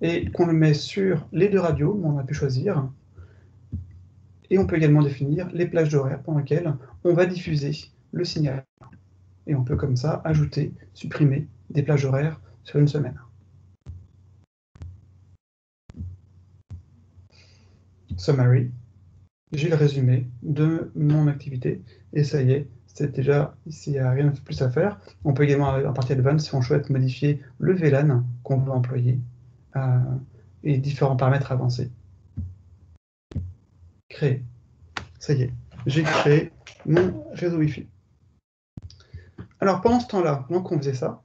B: et qu'on le met sur les deux radios où on a pu choisir. Et on peut également définir les plages d'horaire pendant lesquelles on va diffuser le signal. Et on peut comme ça ajouter, supprimer des plages horaires sur une semaine. Summary. J'ai le résumé de mon activité et ça y est, c'est déjà, ici, il n'y a rien de plus à faire. On peut également, en partie advanced, si on souhaite modifier le VLAN qu'on veut employer et différents paramètres avancés. Créer. Ça y est, j'ai créé mon réseau Wi-Fi. Alors, pendant ce temps-là, pendant qu'on faisait ça,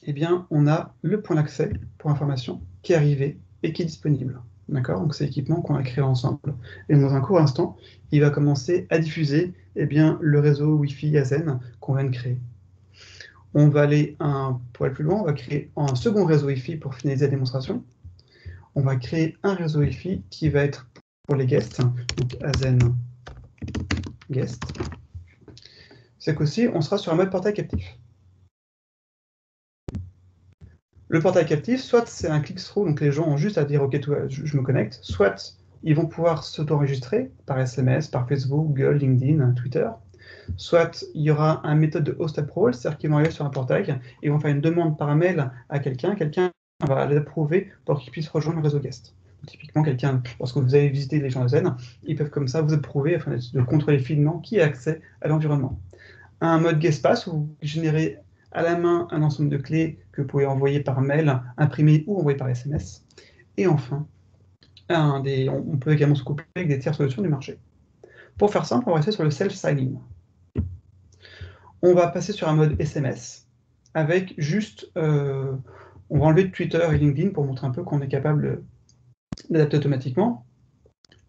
B: eh bien, on a le point d'accès pour information qui est arrivé et qui est disponible. D'accord? Donc, c'est l'équipement qu'on a créé ensemble. Et dans un court instant, il va commencer à diffuser eh bien, le réseau Wi-Fi Azen qu'on vient de créer. On va aller pour aller plus loin, on va créer un second réseau Wi-Fi pour finaliser la démonstration. On va créer un réseau Wi-Fi qui va être pour les guests, donc Azen guest. C'est qu'aussi, on sera sur un mode portail captif. Le portail captif, soit c'est un click-through, donc les gens ont juste à dire « Ok, je me connecte », soit ils vont pouvoir s'auto-enregistrer par SMS, par Facebook, Google, LinkedIn, Twitter, soit il y aura une méthode de host approval, c'est-à-dire qu'ils vont arriver sur un portail, ils vont faire une demande par mail à quelqu'un va l'approuver pour qu'il puisse rejoindre le réseau guest. Donc, typiquement, lorsque vous avez visité les gens de Zen, ils peuvent comme ça vous approuver afin de contrôler finement qui a accès à l'environnement. Un mode guest pass où vous générez à la main un ensemble de clés que vous pouvez envoyer par mail, imprimer ou envoyer par SMS. Et enfin, on peut également se coupler avec des tiers solutions du marché. Pour faire simple, on va rester sur le self-signing. On va passer sur un mode SMS avec juste, on va enlever Twitter et LinkedIn pour montrer un peu qu'on est capable d'adapter automatiquement.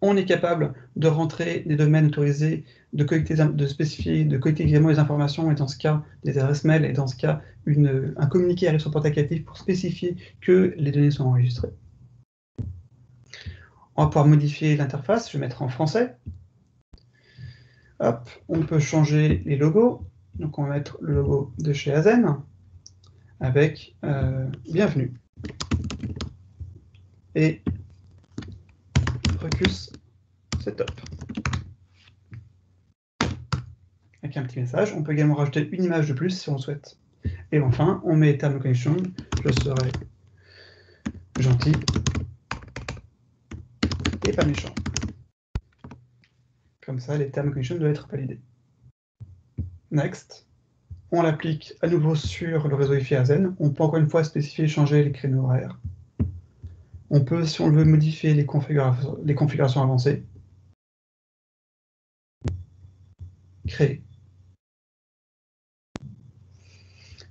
B: On est capable de rentrer des domaines autorisés, de spécifier, de collecter également les informations, et dans ce cas, des adresses mail, et dans ce cas, un communiqué arrive sur le portail captif pour spécifier que les données sont enregistrées. On va pouvoir modifier l'interface, je vais mettre en français. Hop, on peut changer les logos. Donc on va mettre le logo de chez Azen avec bienvenue. Et Ruckus Setup. Avec un petit message. On peut également rajouter une image de plus si on souhaite. Et enfin, on met term condition. Je serai gentil et pas méchant. Comme ça, les term conditions doivent être validés. Next. On l'applique à nouveau sur le réseau Wi-Fi Azen. On peut encore une fois spécifier et changer les créneaux horaires. On peut, si on le veut, modifier les configurations avancées. Créer.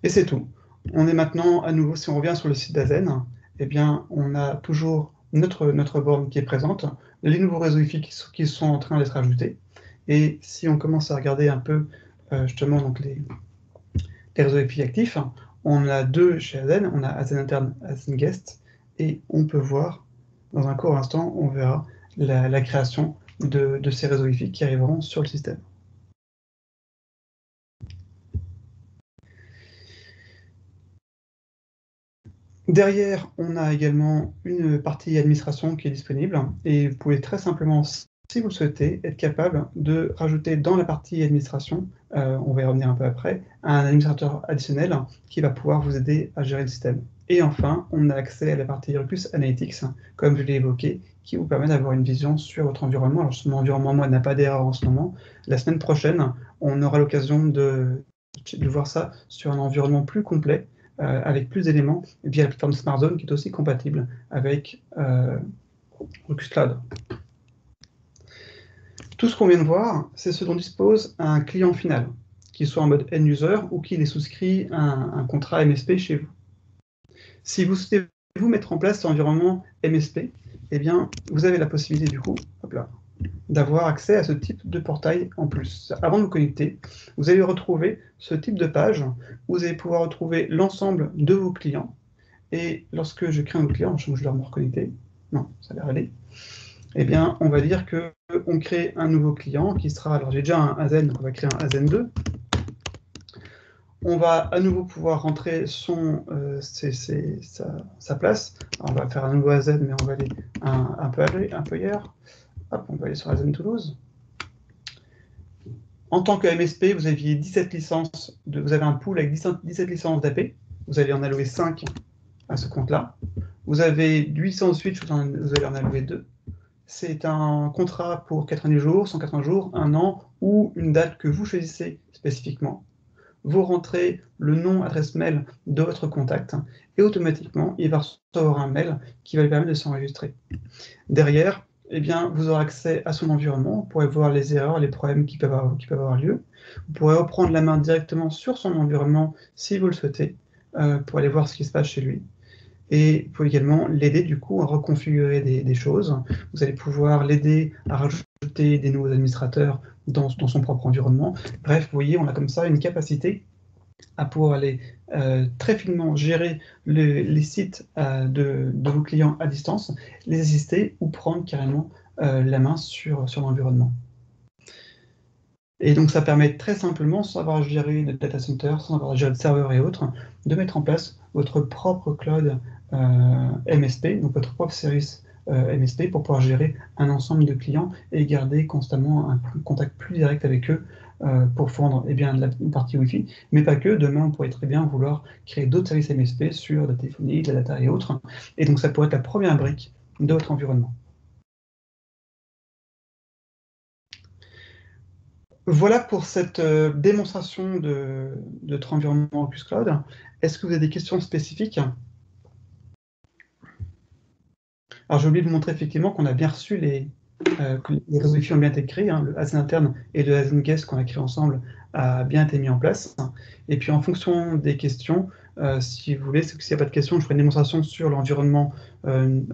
B: Et c'est tout. On est maintenant à nouveau, si on revient sur le site d'Azen, eh bien, on a toujours notre borne qui est présente, les nouveaux réseaux Wi-Fi qui sont en train d'être ajoutés. Et si on commence à regarder un peu justement donc les réseaux Wi-Fi actifs, on a deux chez Azen, on a Azen interne, Azen guest, et on peut voir, dans un court instant, on verra la création de ces réseaux Wi-Fi qui arriveront sur le système. Derrière, on a également une partie administration qui est disponible et vous pouvez très simplement, si vous le souhaitez, être capable de rajouter dans la partie administration, on va y revenir un peu après, un administrateur additionnel qui va pouvoir vous aider à gérer le système. Et enfin, on a accès à la partie Ruckus Analytics, comme je l'ai évoqué, qui vous permet d'avoir une vision sur votre environnement. Alors, mon environnement, moi, n'a pas d'erreur en ce moment. La semaine prochaine, on aura l'occasion de voir ça sur un environnement plus complet, avec plus d'éléments, via la plateforme SmartZone qui est aussi compatible avec Ruckus Cloud. Tout ce qu'on vient de voir, c'est ce dont dispose un client final, qu'il soit en mode end-user ou qu'il ait souscrit un contrat MSP chez vous. Si vous souhaitez vous mettre en place cet environnement MSP, eh bien, vous avez la possibilité du coup, d'avoir accès à ce type de portail en plus. Avant de vous connecter, vous allez retrouver ce type de page où vous allez pouvoir retrouver l'ensemble de vos clients. Et lorsque je crée un nouveau client, je dois me reconnecter. Non, ça a l'air d'aller. Eh bien, on va dire qu'on crée un nouveau client qui sera, alors j'ai déjà un Azen, donc on va créer un Azen 2. On va à nouveau pouvoir rentrer sa place. Alors, on va faire un nouveau Azen, mais on va aller un peu ailleurs. Hop, on va aller sur Azen Toulouse. En tant que MSP, vous aviez 17 licences, vous avez un pool avec 17 licences d'AP. Vous allez en allouer 5 à ce compte-là. Vous avez 8 licences de switch, vous allez en allouer 2. c'est un contrat pour 90 jours, 180 jours, un an, ou une date que vous choisissez spécifiquement. Vous rentrez le nom, adresse mail de votre contact, et automatiquement, il va recevoir un mail qui va lui permettre de s'enregistrer. Derrière, eh bien, vous aurez accès à son environnement, vous pourrez voir les erreurs, les problèmes qui peuvent avoir lieu. Vous pourrez reprendre la main directement sur son environnement si vous le souhaitez, pour aller voir ce qui se passe chez lui. Et vous pouvez également l'aider du coup à reconfigurer des choses. Vous allez pouvoir l'aider à rajouter des nouveaux administrateurs dans son propre environnement. Bref, vous voyez, on a comme ça une capacité à pouvoir aller très finement gérer les sites de vos clients à distance, les assister ou prendre carrément la main sur l'environnement. Et donc ça permet très simplement, sans avoir à gérer de data center, sans avoir à gérer de serveurs et autres, de mettre en place votre propre cloud MSP, donc votre propre service MSP pour pouvoir gérer un ensemble de clients et garder constamment un contact plus direct avec eux pour fournir une partie Wi-Fi, mais pas que. Demain, on pourrait très bien vouloir créer d'autres services MSP sur la téléphonie, de la data et autres. Et donc ça pourrait être la première brique de votre environnement. Voilà pour cette démonstration de notre environnement Opus Cloud. Est-ce que vous avez des questions spécifiques? Alors j'ai oublié de vous montrer effectivement qu'on a bien reçu que les réseaux Wi-Fi ont bien été créés, hein, le ASN interne et le ASN guest qu'on a créé ensemble a bien été mis en place. Et puis en fonction des questions, si vous voulez, s'il n'y a pas de questions, je ferai une démonstration sur l'environnement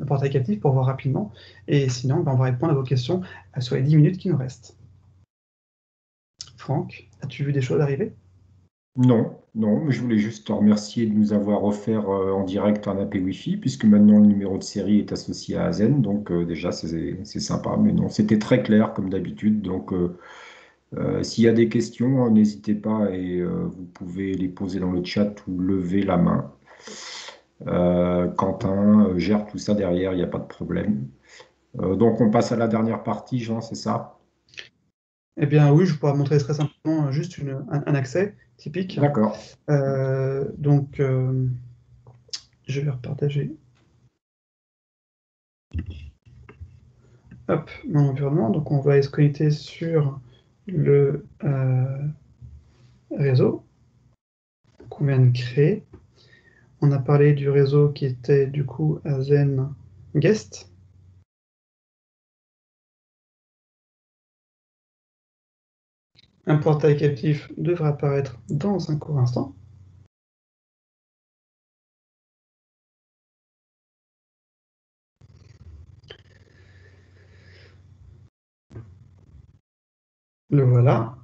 B: portail captif pour voir rapidement. Et sinon, on va répondre à vos questions sur les 10 minutes qui nous restent. Franck, as-tu vu des choses arriver?
A: Non, non, mais je voulais juste te remercier de nous avoir offert en direct un AP Wi-Fi, puisque maintenant le numéro de série est associé à Azen, donc déjà c'est sympa, mais non, c'était très clair comme d'habitude, donc s'il y a des questions, n'hésitez pas et vous pouvez les poser dans le chat ou lever la main. Quentin gère tout ça derrière, il n'y a pas de problème. Donc on passe à la dernière partie, Jean, c'est ça?
B: Eh bien oui, je pourrais montrer très simplement juste un accès typique.
A: D'accord.
B: Donc, je vais repartager. Hop, mon environnement. Donc, on va se connecter sur le réseau qu'on vient de créer. On a parlé du réseau qui était du coup Azen Guest. Un portail captif devrait apparaître dans un court instant. Le voilà.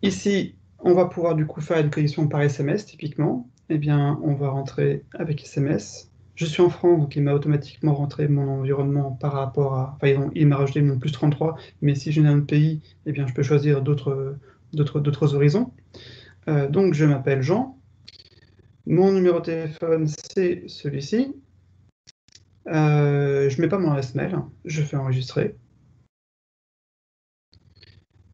B: Ici, on va pouvoir du coup faire une connexion par SMS typiquement. Eh bien, on va rentrer avec SMS. Je suis en France, donc il m'a automatiquement rentré mon environnement par rapport à... Enfin, il m'a rajouté mon plus 33, mais si je viens d'un autre pays, eh bien, je peux choisir d'autres horizons. Donc, je m'appelle Jean. Mon numéro de téléphone, c'est celui-ci. Je ne mets pas mon adresse mail, je fais enregistrer.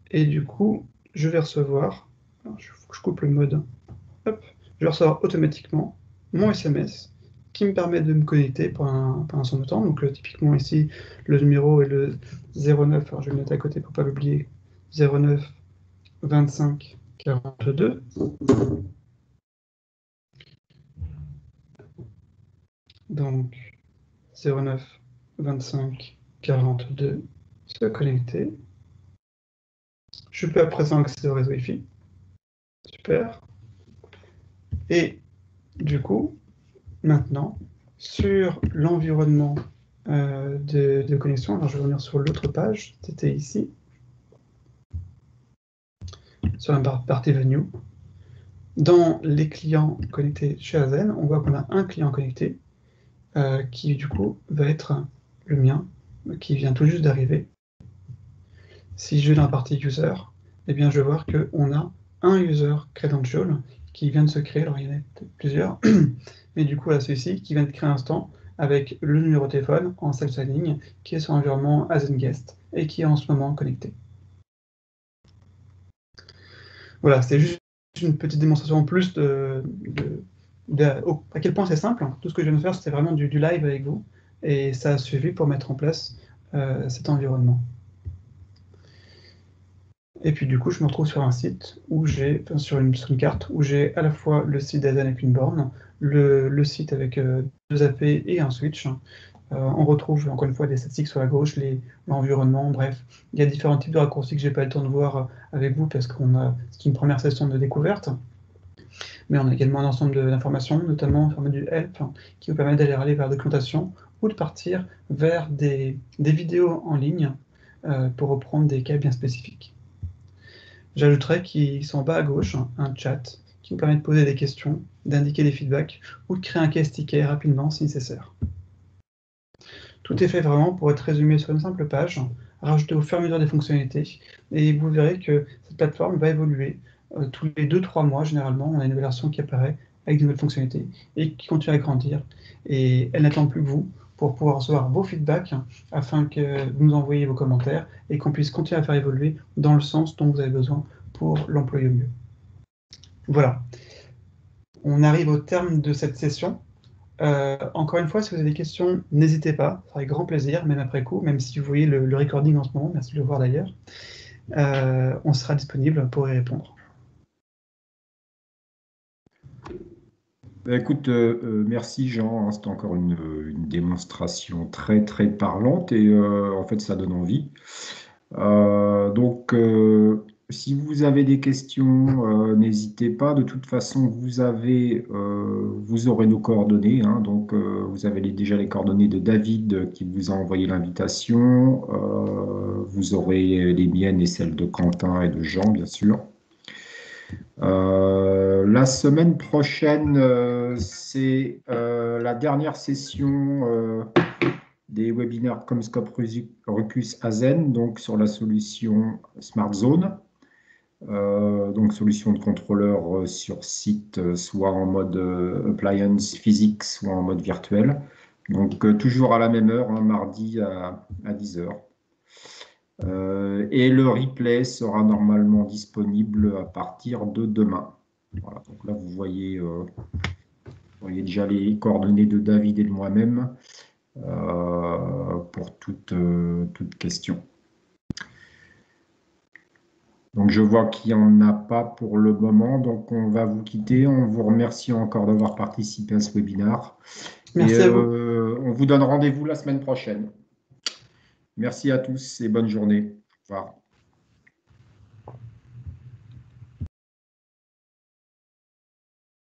B: Et du coup, je vais recevoir... Alors, il faut que je coupe le mode. Hop, je vais recevoir automatiquement mon SMS qui me permet de me connecter pendant un certain temps. Donc typiquement ici, le numéro est le 09, alors je vais le mettre à côté pour ne pas l'oublier, 09 25 42. Donc 09 25 42, se connecter. Je peux à présent accéder au réseau Wi-Fi. Super. Et du coup, maintenant, sur l'environnement de connexion, alors je vais revenir sur l'autre page, c'était ici, sur la partie venue. Dans les clients connectés chez Azen, on voit qu'on a un client connecté qui du coup va être le mien, qui vient tout juste d'arriver. Si je vais dans la partie user, eh bien je vais voir qu'on a un user credential qui vient de se créer, alors il y en a plusieurs, mais du coup là celui-ci qui vient de créer un instant avec le numéro de téléphone en self-signing qui est sur l'environnement Azen Guest et qui est en ce moment connecté. Voilà, c'est juste une petite démonstration en plus à quel point c'est simple. Tout ce que je viens de faire, c'était vraiment du live avec vous. et ça a suffi pour mettre en place cet environnement. Et puis du coup, je me retrouve sur un site où j'ai, enfin, sur une carte, où j'ai à la fois le site d'Azen avec une borne, le site avec 2 AP et un switch. On retrouve encore une fois des statistiques sur la gauche, l'environnement, bref. Il y a différents types de raccourcis que j'ai pas eu le temps de voir avec vous parce c'est une première session de découverte. Mais on a également un ensemble d'informations, notamment en format du help, qui vous permet d'aller aller vers la documentation ou de partir vers des vidéos en ligne pour reprendre des cas bien spécifiques. J'ajouterais qu'ils sont en bas à gauche, un chat qui vous permet de poser des questions, d'indiquer des feedbacks ou de créer un case ticket rapidement si nécessaire. Tout est fait vraiment pour être résumé sur une simple page, rajouté au fur et à mesure des fonctionnalités, et vous verrez que cette plateforme va évoluer tous les 2-3 mois. Généralement, on a une nouvelle version qui apparaît avec de nouvelles fonctionnalités et qui continue à grandir. Et elle n'attend plus que vous pour pouvoir recevoir vos feedbacks afin que vous nous envoyiez vos commentaires et qu'on puisse continuer à faire évoluer dans le sens dont vous avez besoin pour l'employer au mieux. Voilà, on arrive au terme de cette session. Encore une fois, si vous avez des questions, n'hésitez pas, ça avec grand plaisir, même après coup, même si vous voyez le recording en ce moment, merci de le voir d'ailleurs, on sera disponible pour y répondre.
A: Écoute, merci Jean, hein, c'était encore une démonstration très très parlante et en fait ça donne envie. Donc si vous avez des questions, n'hésitez pas. De toute façon, vous aurez nos coordonnées, hein. Donc vous avez déjà les coordonnées de David qui vous a envoyé l'invitation. Vous aurez les miennes et celles de Quentin et de Jean, bien sûr. La semaine prochaine, c'est la dernière session des webinaires Comscope Rucus Azen, donc sur la solution Smart Zone, donc solution de contrôleur sur site, soit en mode appliance physique, soit en mode virtuel. Donc toujours à la même heure, hein, mardi à 10 heures. Et le replay sera normalement disponible à partir de demain. Voilà, donc là, vous voyez déjà les coordonnées de David et de moi-même pour toute question. Donc, je vois qu'il n'y en a pas pour le moment, donc on va vous quitter. On vous remercie encore d'avoir participé à ce webinaire.
B: Merci à vous.
A: On vous donne rendez-vous la semaine prochaine. Merci à tous et bonne journée. Au revoir.